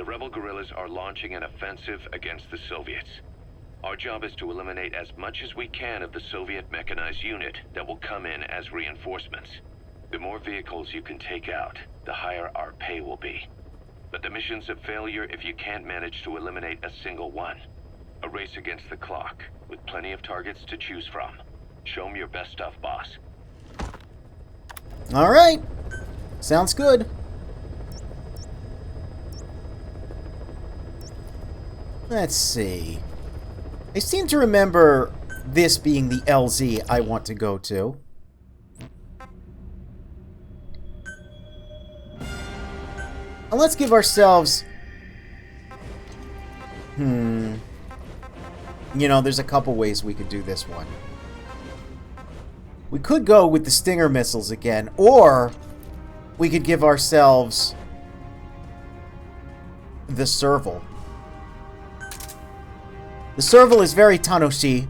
rebel guerrillas are launching an offensive against the Soviets. Our job is to eliminate as much as we can of the Soviet mechanized unit that will come in as reinforcements. The more vehicles you can take out, the higher our pay will be. But the mission's a failure if you can't manage to eliminate a single one. A race against the clock, with plenty of targets to choose from. Show 'em your best stuff, boss. All right. Sounds good. Let's see. I seem to remember this being the LZ I want to go to. And let's give ourselves... You know, there's a couple ways we could do this one. We could go with the Stinger missiles again, or we could give ourselves the Serval. The Serval is very Tanoshi.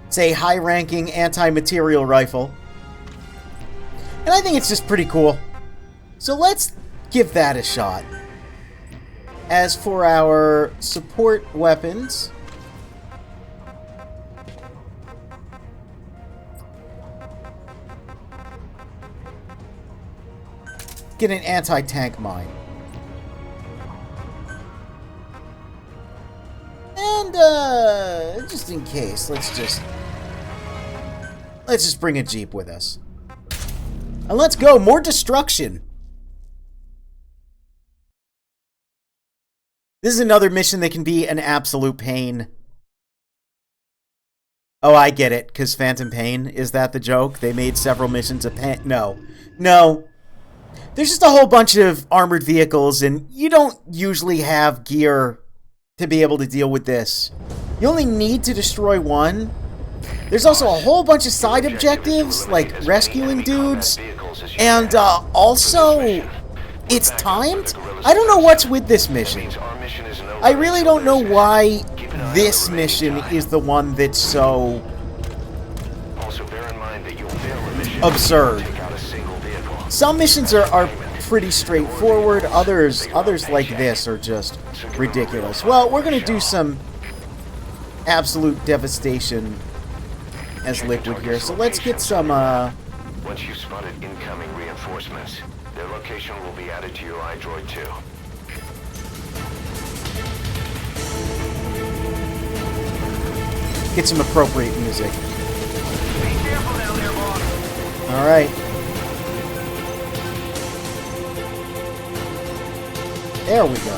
It's a high-ranking anti-material rifle. And I think it's just pretty cool. So let's give that a shot. As for our support weapons... get an anti-tank mine. And, just in case, let's just bring a Jeep with us. And let's go! More destruction! This is another mission that can be an absolute pain. Oh, I get it, because Phantom Pain. Is that the joke? They made several missions a pain? No. No. There's just a whole bunch of armored vehicles, and you don't usually have gear to be able to deal with this. You only need to destroy one. There's also a whole bunch of side objectives, like rescuing dudes, and also, it's timed? I don't know what's with this mission. I really don't know why this mission is the one that's so absurd. Some missions are pretty straightforward. Others like this are just ridiculous. Well, we're going to do some absolute devastation as Liquid here. So let's get some... Once you've spotted incoming reinforcements, their location will be added to your iDroid too. Get some appropriate music. Alright. There we go.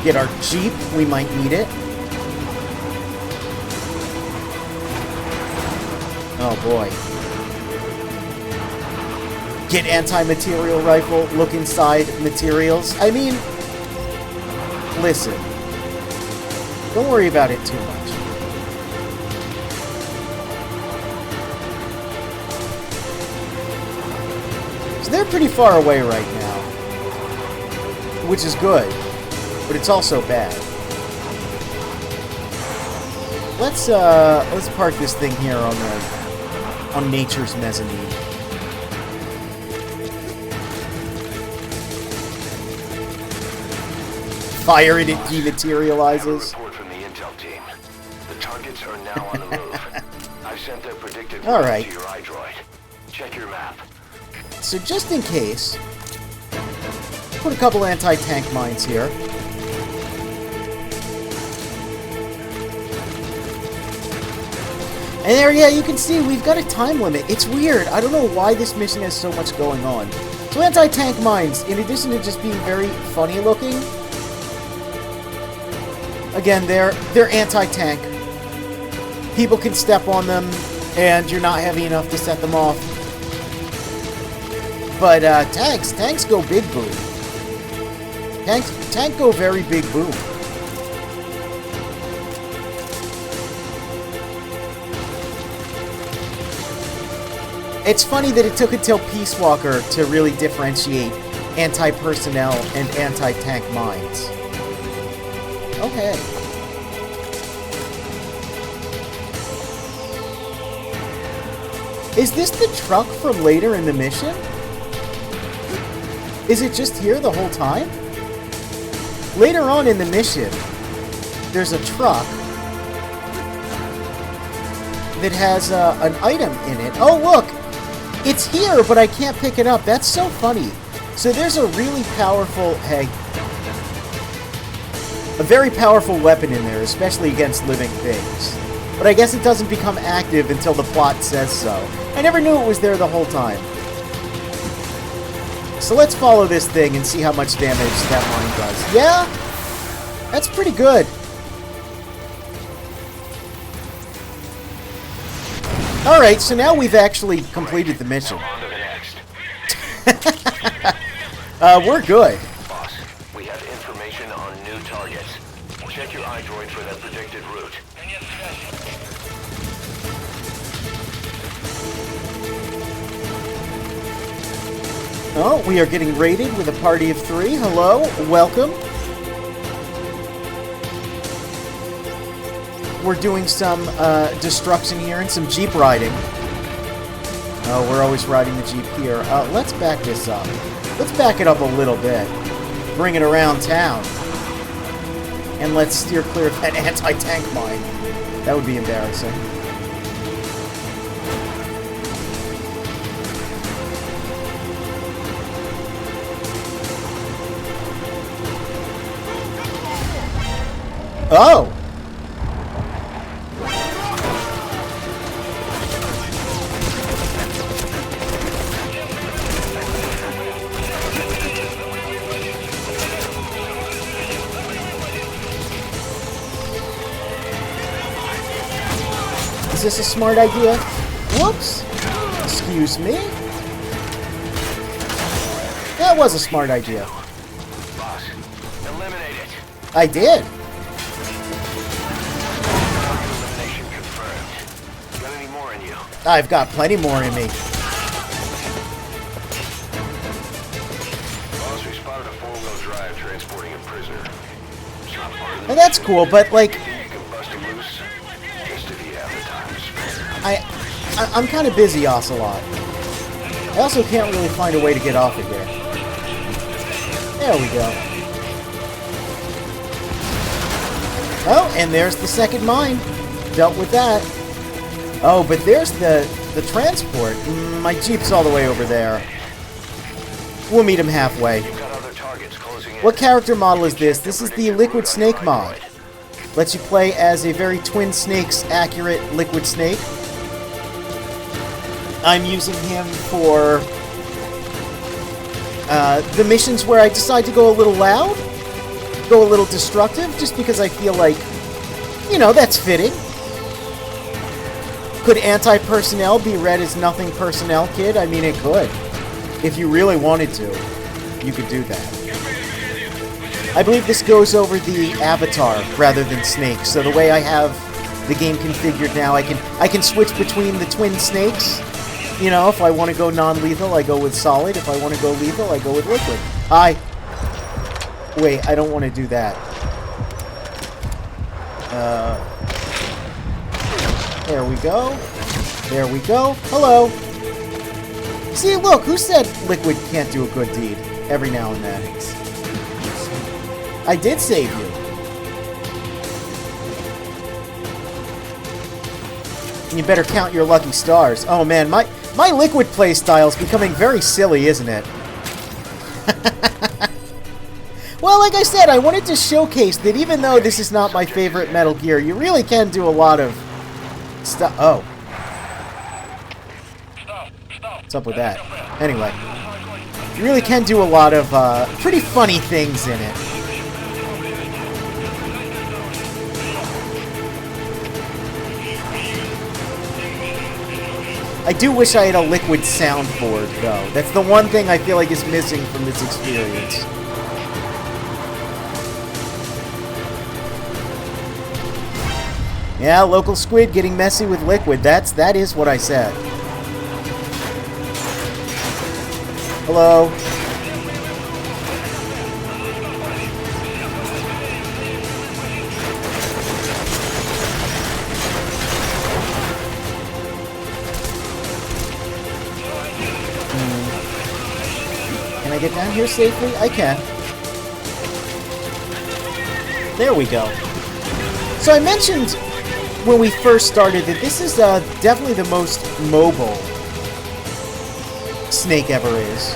Get our Jeep. We might need it. Oh boy. Get anti-material rifle. Look inside materials. I mean, listen. Don't worry about it too much. So they're pretty far away right now. Which is good. But it's also bad. Let's park this thing here on nature's mezzanine. Fire it dematerializes. Report from the intel team. The targets are now on the move. I've sent their predicted All right. to your iDroid. Check your map. So just in case, put a couple anti-tank mines here. And there, yeah, you can see we've got a time limit. It's weird. I don't know why this mission has so much going on. So anti-tank mines, in addition to just being very funny looking, again, they're anti-tank. People can step on them, and you're not heavy enough to set them off. But tanks go big boom. Tank go very big boom. It's funny that it took until Peace Walker to really differentiate anti-personnel and anti-tank mines. Okay. Is this the truck from later in the mission? Is it just here the whole time? Later on in the mission, there's a truck that has an item in it. Oh, look! It's here, but I can't pick it up. That's so funny. So there's a really powerful... Hey. A very powerful weapon in there, especially against living things. But I guess it doesn't become active until the plot says so. I never knew it was there the whole time. So let's follow this thing and see how much damage that mine does. Yeah? That's pretty good. Alright, so now we've actually completed the mission. We're good. Boss, we have information on new targets. Check your iDroid for that predicted route. Oh, we are getting raided with a party of 3. Hello, welcome. We're doing some destruction here and some Jeep riding. Oh, we're always riding the Jeep here. Let's back this up. Let's back it up a little bit. Bring it around town. And let's steer clear of that anti-tank mine. That would be embarrassing. Oh! Is this a smart idea? Whoops! Excuse me? That was a smart idea. Boss, eliminate it. I did. Elimination confirmed. Got any more in you? I've got plenty more in me. Boss, we spotted a 4-wheel drive transporting a prisoner. It's not part of the And that's cool, but like, You can bust him loose, just if you have the time to spare. I'm kind of busy, Ocelot. I also can't really find a way to get off of here. There we go. Oh, and there's the second mine. Dealt with that. Oh, but there's the transport. My Jeep's all the way over there. We'll meet him halfway. You've got other targets closing in. What character model is this? This is the Liquid Snake mod. Lets you play as a very Twin Snakes accurate Liquid Snake. I'm using him for the missions where I decide to go a little loud, go a little destructive, just because I feel like, you know, that's fitting. Could anti-personnel be read as nothing personnel, kid? I mean, it could. If you really wanted to, you could do that. I believe this goes over the avatar rather than snakes. So the way I have the game configured now, I can switch between the twin snakes. You know, if I want to go non-lethal, I go with solid. If I want to go lethal, I go with liquid. Wait, I don't want to do that. There we go. There we go. Hello. See, look, who said liquid can't do a good deed every now and then? I did save you. And you better count your lucky stars. Oh man, my liquid playstyle is becoming very silly, isn't it? Well, like I said, I wanted to showcase that even though this is not my favorite Metal Gear, you really can do a lot of stuff. Oh. What's up with that? Anyway. You really can do a lot of pretty funny things in it. I do wish I had a liquid soundboard, though. That's the one thing I feel like is missing from this experience. Yeah, local squid getting messy with liquid. That is what I said. Hello. get down here safely? I can. There we go. So I mentioned when we first started that this is definitely the most mobile Snake ever is.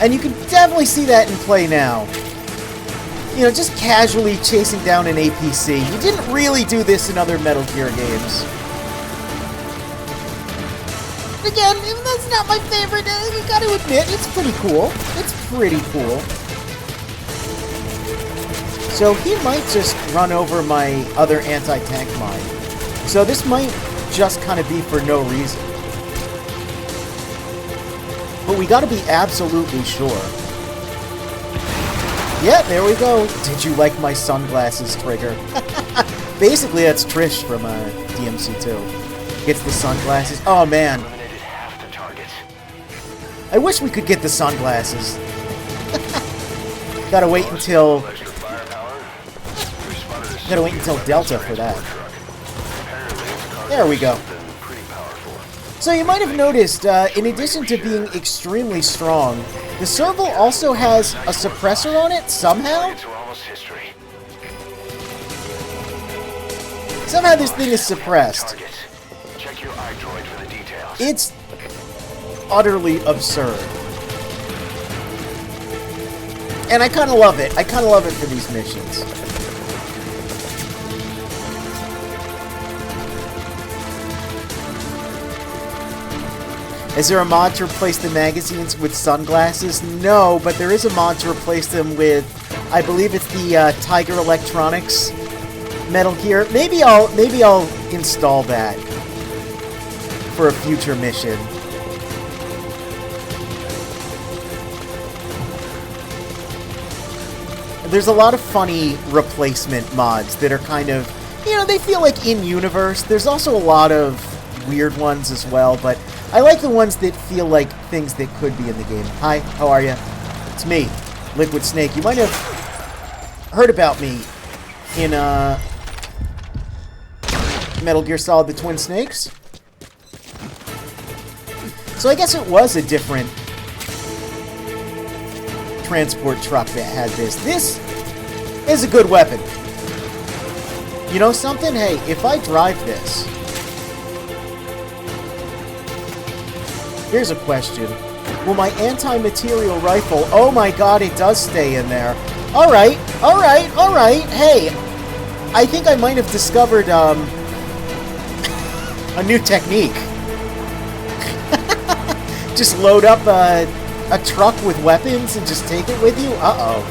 And you can definitely see that in play now. You know, just casually chasing down an APC. You didn't really do this in other Metal Gear games. Again, that's not my favorite. You gotta admit, it's pretty cool. It's pretty cool. So he might just run over my other anti-tank mine. So this might just kind of be for no reason. But we gotta be absolutely sure. Yeah, there we go. Did you like my sunglasses trigger? Basically, that's Trish from DMC2. Gets the sunglasses. Oh, man. I wish we could get the sunglasses. Gotta wait until Delta for that. There we go. So you might have noticed, in addition to being extremely strong, the Serval also has a suppressor on it, somehow? Somehow this thing is suppressed. It's utterly absurd. And I kind of love it. I kind of love it for these missions. Is there a mod to replace the magazines with sunglasses? No, but there is a mod to replace them with, I believe it's the Tiger Electronics Metal Gear. Maybe I'll install that for a future mission. There's a lot of funny replacement mods that are kind of, you know, they feel like in-universe. There's also a lot of weird ones as well, but I like the ones that feel like things that could be in the game. Hi, how are you? It's me, Liquid Snake. You might have heard about me in Metal Gear Solid: The Twin Snakes. So I guess it was a different transport truck that had this. This is a good weapon. You know something? Hey, if I drive this... Here's a question. Will my anti-material rifle... Oh my god, it does stay in there. Alright, alright, alright. Hey, I think I might have discovered a new technique. Just load up a truck with weapons and just take it with you? Uh-oh.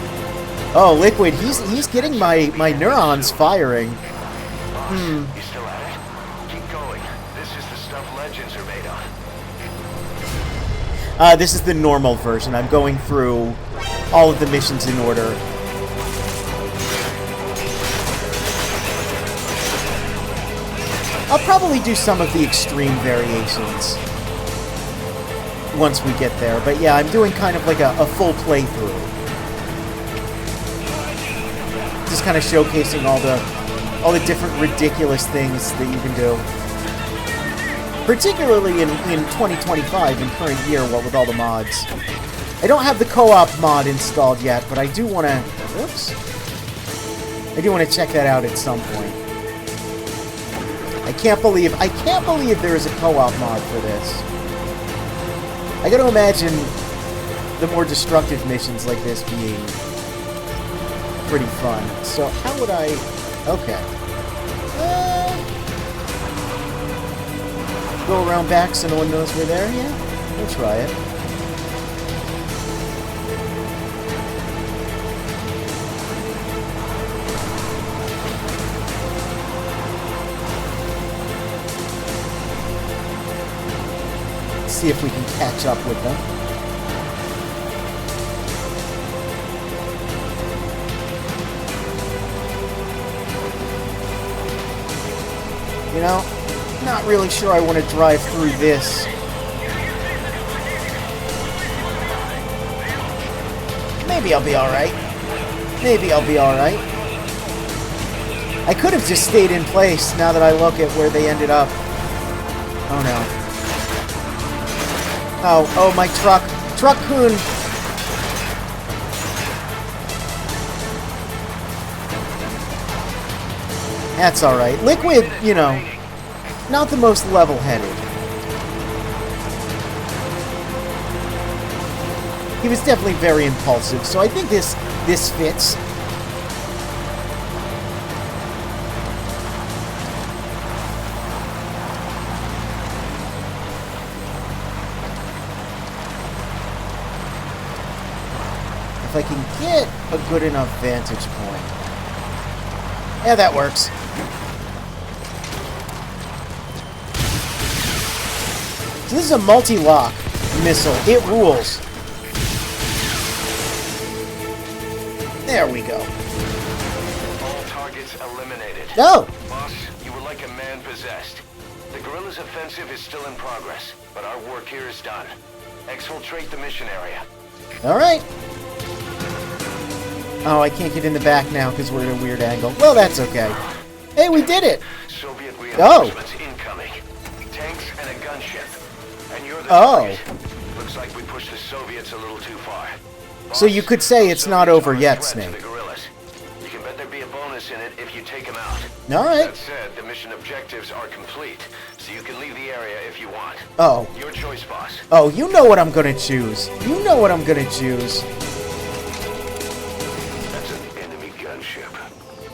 Oh, Liquid, he's getting my neurons firing. You still at it? Keep going. This is the stuff legends are made on. This is the normal version. I'm going through all of the missions in order. I'll probably do some of the extreme variations once we get there. But yeah, I'm doing kind of like a full playthrough. Just kind of showcasing all the different ridiculous things that you can do. Particularly in 2025, in current year, what with all the mods. I don't have the co-op mod installed yet, but I do want to... Whoops. I do want to check that out at some point. I can't believe there is a co-op mod for this. I gotta imagine the more destructive missions like this being pretty fun. So how would I... Okay. Go around back so no one knows we're there? Yeah, we'll try it. Let's see if we can catch up with them. You know, not really sure I want to drive through this. Maybe I'll be alright. Maybe I'll be alright. I could have just stayed in place now that I look at where they ended up. Oh no. Oh, my truck. Truck-kun! That's alright. Liquid, you know, not the most level-headed. He was definitely very impulsive, so I think this fits. If I can get a good enough vantage point. Yeah, that works. So this is a multi-lock missile. It rules. There we go. All targets eliminated. No! Boss, you were like a man possessed. The guerrillas' offensive is still in progress, but our work here is done. Exfiltrate the mission area. Alright. Oh, I can't get in the back now because we're at a weird angle. Well, that's okay. Hey, we did it! Soviet reinforcements incoming. Tanks and a gunship. And you're the target. Looks like we pushed the Soviets a little too far. Boss, So you could say it's not Soviets over are a yet, threat to Snake. the guerrillas. You can bet there'd be a bonus in it if you take them out. Alright. That said, the mission objectives are complete, so you can leave the area if you want. Oh. Your choice, boss. Oh, you know what I'm gonna choose. You know what I'm gonna choose. That's an enemy gunship.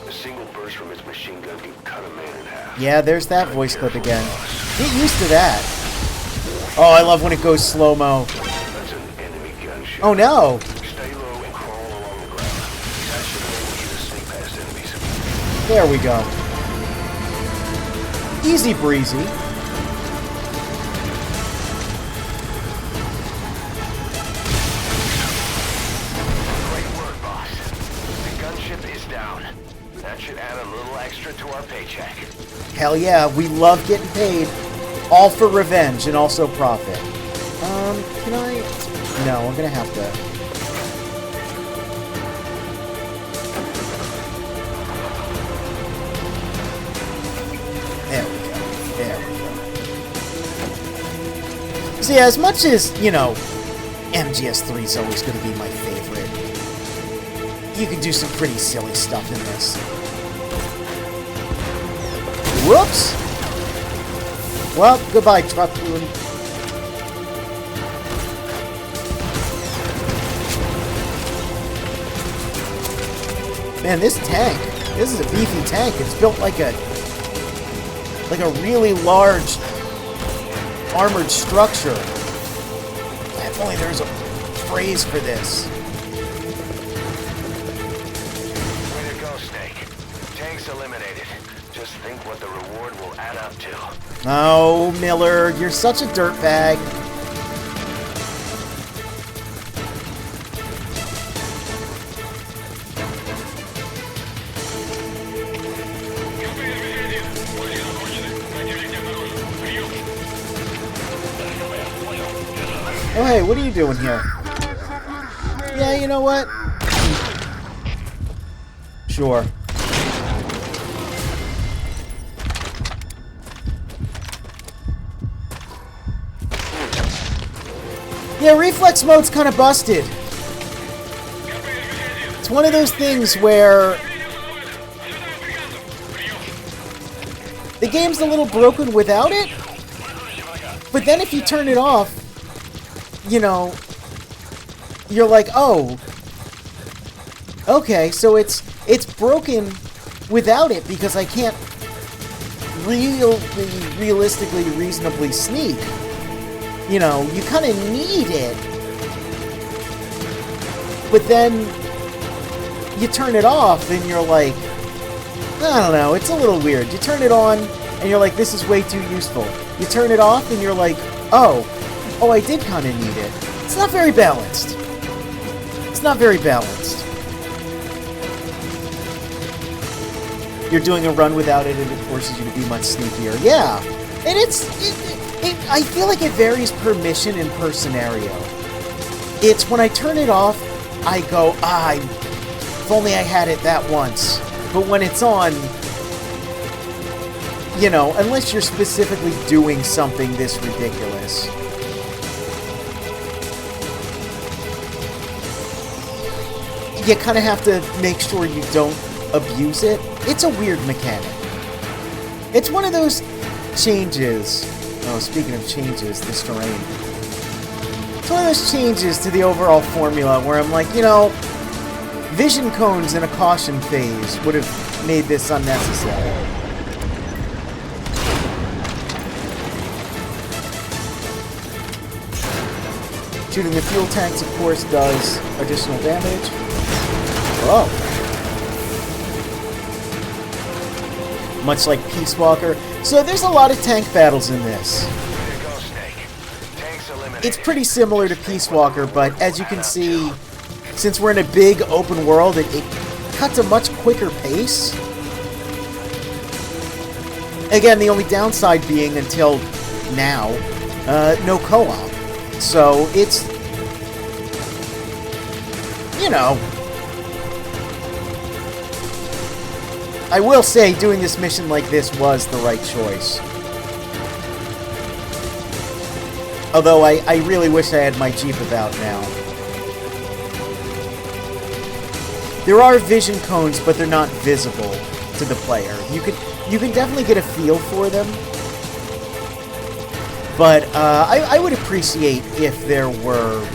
A single burst from its machine gun can cut a man in half. Yeah, there's that voice clip again. Get used to that. Oh, I love when it goes slow-mo. That's an enemy gunship. Oh no! Stay low and crawl along the ground. That should enable you to sneak past enemies. There we go. Easy breezy. Great work, boss. The gunship is down. That should add a little extra to our paycheck. Hell yeah, we love getting paid. All for revenge and also profit. Can I... No, I'm gonna have to... There we go. There we go. See, as much as, you know, MGS3 is always gonna be my favorite, you can do some pretty silly stuff in this. Whoops! Well, goodbye, Truck-kun. Man, this tank. This is a beefy tank. It's built like a really large armored structure. If only there's a phrase for this. Way to go, Snake. Tanks eliminated. Just think what the reward will add up to. Oh, Miller, you're such a dirtbag. Oh, hey, what are you doing here? Yeah, you know what? Sure. Yeah, reflex mode's kind of busted. It's one of those things where the game's a little broken without it, but then if you turn it off, you know, you're like, oh, okay, so it's broken without it because I can't realistically, reasonably sneak. You know, you kind of need it. But then you turn it off and you're like, I don't know, it's a little weird. You turn it on and you're like, this is way too useful. You turn it off and you're like, oh, I did kind of need it. It's not very balanced. It's not very balanced. You're doing a run without it and it forces you to be much sneakier. Yeah. And I feel like it varies per mission and per scenario. It's when I turn it off, I go, if only I had it that once. But when it's on, you know, unless you're specifically doing something this ridiculous. You kind of have to make sure you don't abuse it. It's a weird mechanic. It's one of those changes. Oh, speaking of changes, this terrain. It's one of those changes to the overall formula where I'm like, you know, vision cones in a caution phase would have made this unnecessary. Shooting the fuel tanks, of course, does additional damage. Oh. Much like Peace Walker. So there's a lot of tank battles in this. It's pretty similar to Peace Walker, but as you can see, since we're in a big open world, it cuts a much quicker pace. Again, the only downside being, until now, no co-op. So it's, you know, I will say doing this mission like this was the right choice. Although I really wish I had my Jeep about now. There are vision cones, but they're not visible to the player. You can definitely get a feel for them. But I would appreciate if there were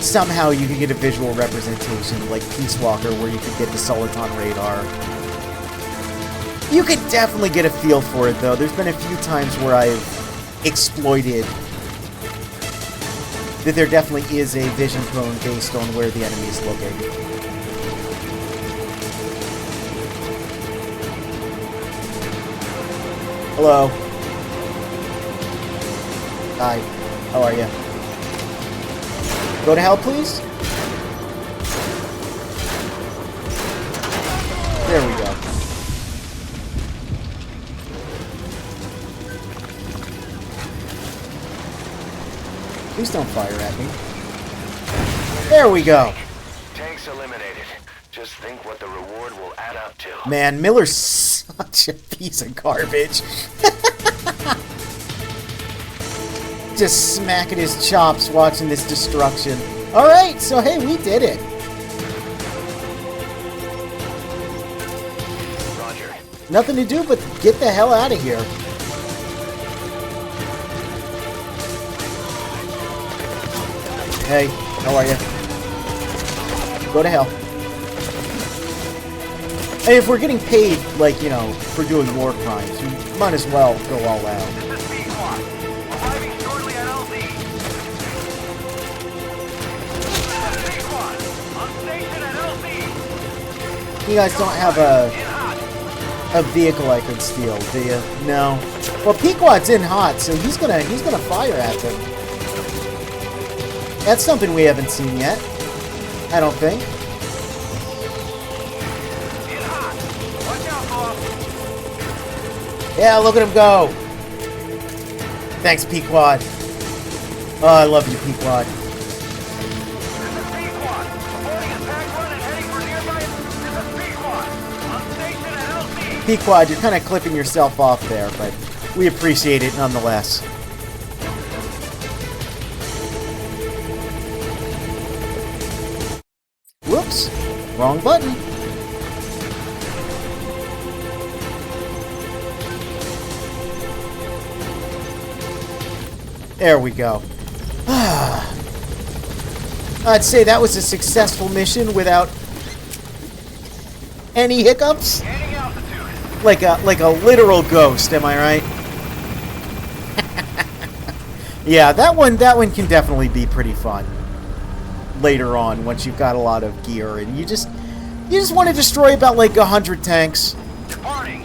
somehow you could get a visual representation like Peace Walker where you could get the Soliton radar. You could definitely get a feel for it though. There's been a few times where I've exploited that there definitely is a vision cone based on where the enemy is looking. Hello. Hi. How are you? Go to hell, please? There we go. Please don't fire at me. There we go. Tanks eliminated. Just think what the reward will add up to. Man, Miller's such a piece of garbage. Just smacking his chops watching this destruction. Alright, so hey, we did it. Roger. Nothing to do but get the hell out of here. Hey, how are you? Go to hell. Hey, if we're getting paid, like, you know, for doing war crimes, we might as well go all out. This is Pequod. Arriving shortly at LZ. This is Pequod. On station at LZ. You guys don't have a vehicle I could steal, do you? No. Well, Pequod's in hot, so he's gonna fire at them. That's something we haven't seen yet. I don't think. In hot. Watch out, boss. Yeah, look at him go. Thanks, Pequod. Oh, I love you, Pequod. This is Pequod. Avoiding attack run and heading for nearby. This is Pequod. On station at LZ. Pequod, you're kind of clipping yourself off there, but we appreciate it nonetheless. Whoops, wrong button. There we go. I'd say that was a successful mission without any hiccups. Gaining altitude. Like a literal ghost, am I right? Yeah, that one can definitely be pretty fun. Later on, once you've got a lot of gear and you just want to destroy about like 100 tanks. Departing.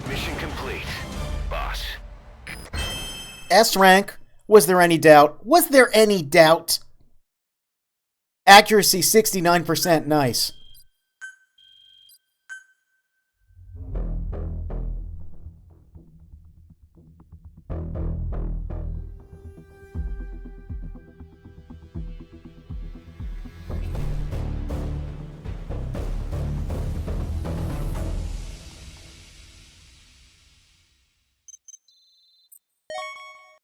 Mission complete, boss. S rank. Was there any doubt? Was there any doubt? Accuracy 69%, nice.